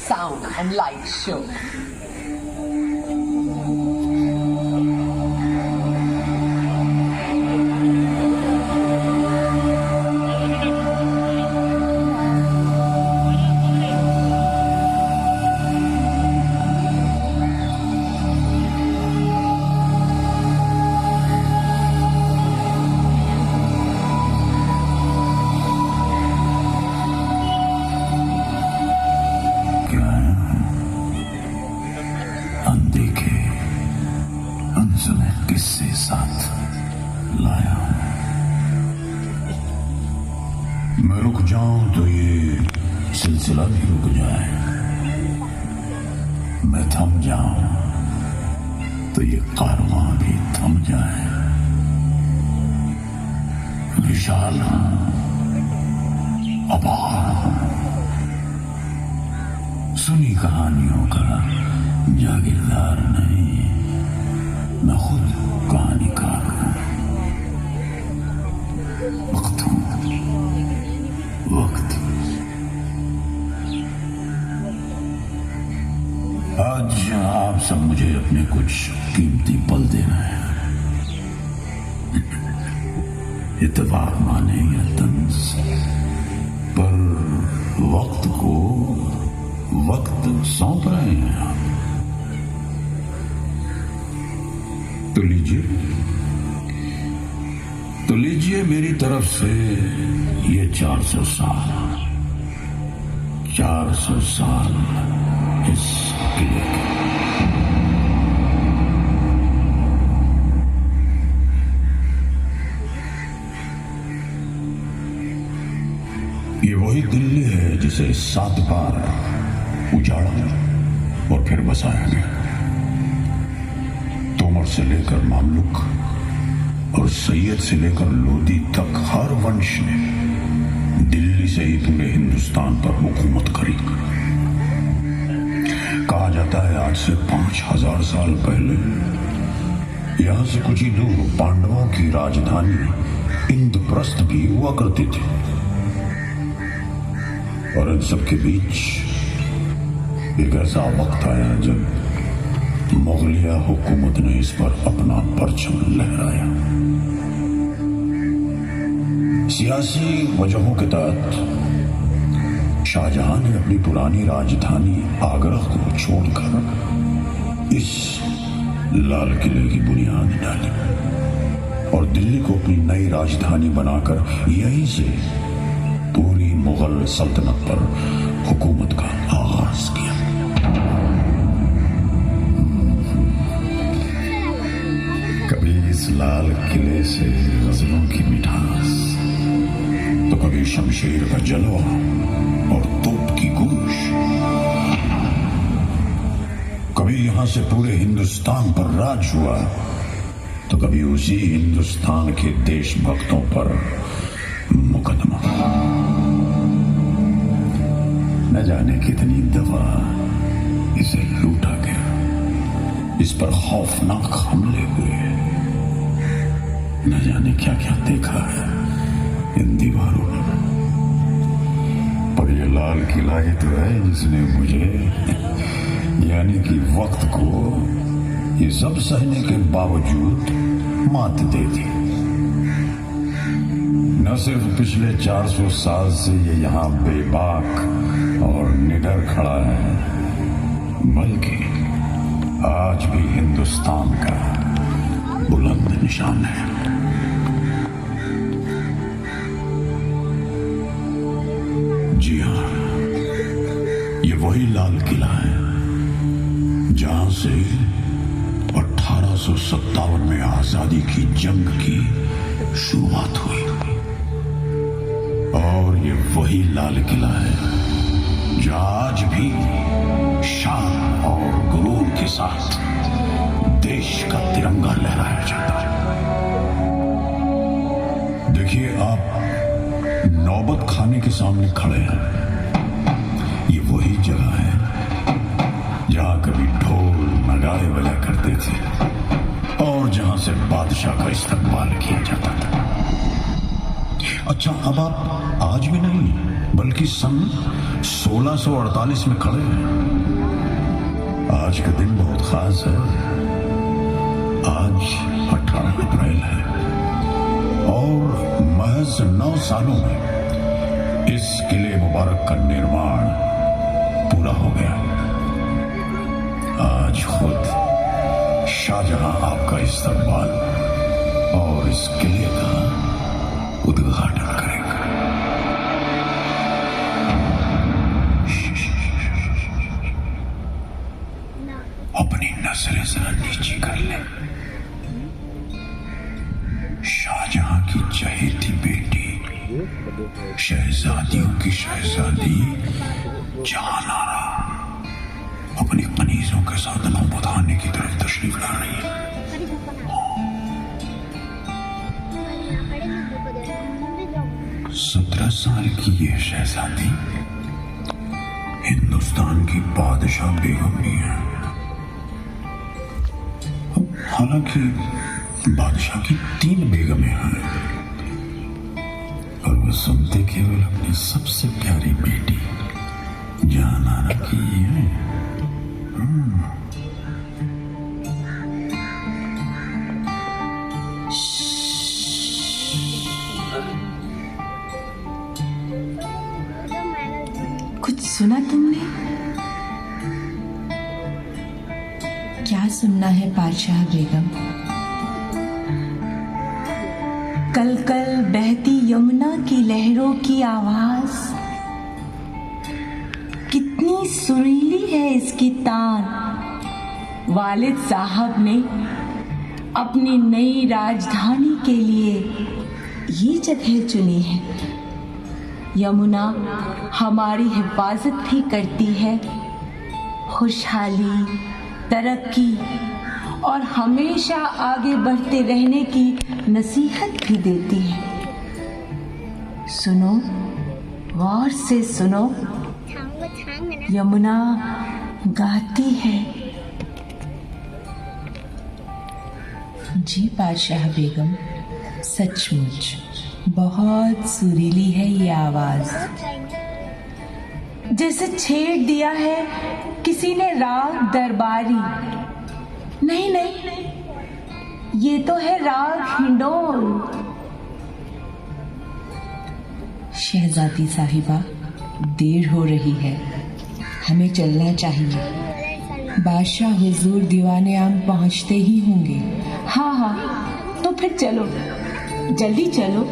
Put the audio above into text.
sound and light show. अनदेखे अनसुने किस्से साथ लाया हूं। मैं रुक जाऊं तो ये सिलसिला भी रुक जाए, मैं थम जाऊं तो ये कारवां भी थम जाए। विशाल हूं, अपार हूं, सुनी कहानियों का जागीरदार नहीं, मैं खुद कहानीकार हूं। वक्त हूं, वक्त। आज आप सब मुझे अपने कुछ कीमती पल देना है। इत्तेफाक माने या तंज, पर वक्त को वक्त सौंप रहे हैं आप। तो लीजिए मेरी तरफ से ये 400 साल इस किले के। ये वही दिल्ली है जिसे 7 बार उजाड़ा और फिर बसाया गया। तोमर से लेकर मामलुक और सैयद से लेकर लोधी तक हर वंश ने दिल्ली से ही पूरे हिंदुस्तान पर हुकूमत करी। कहा जाता है आज से 5000 साल पहले यहां से कुछ ही दूर पांडवों की राजधानी इंद्रप्रस्थ भी हुआ करती थी। और इन सबके बीच एक ऐसा वक्त आया जब मुगलिया हुकूमत ने इस पर अपना परचम लहराया। सियासी वजहों के तहत शाहजहां ने अपनी पुरानी राजधानी आगरा को छोड़कर इस लाल किले की बुनियाद डाली और दिल्ली को अपनी नई राजधानी बनाकर यहीं से पूरी मुगल सल्तनत पर हुकूमत का आगाज किया। कभी इस लाल किले से गजलों की मिठास, तो कभी शमशीर का जलवा और तोप की गूंज। कभी यहां से पूरे हिंदुस्तान पर राज हुआ, तो कभी उसी हिंदुस्तान के देशभक्तों पर मुकदमा। न जाने कितनी दफा इसे लूटा गया, इस पर खौफनाक हमले हुए। न जाने क्या क्या देखा है इन दीवारों में। पर ये लाल किला ही तो है जिसने मुझे यानी कि वक्त को ये सब सहने के बावजूद मात दे दी। न सिर्फ पिछले 400 साल से ये यहाँ बेबाक और निडर खड़ा है, बल्कि आज भी हिंदुस्तान का बुलंद निशान है। जी हाँ, ये वही लाल किला है जहां से 1857 में आजादी की जंग की शुरुआत हुई। और ये वही लाल किला है जो आज भी शान और गुरूर के साथ देश का तिरंगा लहराया जाता है। देखिए, आप नौबत खाने के सामने खड़े हैं। ये वही जगह है जहां कभी ढोल नगाड़े बजा करते थे और जहां से बादशाह का इस्तकबाल किया जाता था। अच्छा, अब आप आज भी नहीं बल्कि सन 1648 में खड़े हैं। आज का दिन बहुत खास है। आज 18 अप्रैल है और महज 9 सालों में इस किले मुबारक का निर्माण पूरा हो गया। आज खुद शाहजहां आपका इस्तकबाल और इस किले का उद्घाटन करेंगे। अपनी नजरें जरा नीचे कर ले। शाहजहां की चहेती बेटी, शहजादियों की शहजादी जहानारा अपनी कनीजों के साथ नौबताने की तरफ तशरीफ ला रही है। 17 साल की ये शहजादी हिंदुस्तान की बादशाह बेगम भी है। हालांकि बादशाह की 3 बेगमें हैं और वो सुनते केवल अपनी सबसे प्यारी बेटी जहानारा की है। कुछ सुना तुमने? क्या सुनना है बादशाह बेगम? कल कल बहती यमुना की लहरों की आवाज, कितनी सुरीली है इसकी तान। वालिद साहब ने अपनी नई राजधानी के लिए ये जगह चुनी है। यमुना हमारी हिफाजत भी करती है, खुशहाली, तरक्की और हमेशा आगे बढ़ते रहने की नसीहत भी देती है। सुनो, गौर से सुनो, यमुना गाती है। जी बादशाह बेगम, सचमुच बहुत सुरीली है ये आवाज, जैसे छेड़ दिया है किसी ने राग दरबारी। नहीं नहीं, ये तो है राग हिंडोल। शहजादी साहिबा, देर हो रही है, हमें चलना चाहिए। बादशाह हुजूर दीवाने आम पहुंचते ही होंगे। हाँ हाँ, तो फिर चलो, जल्दी चलो।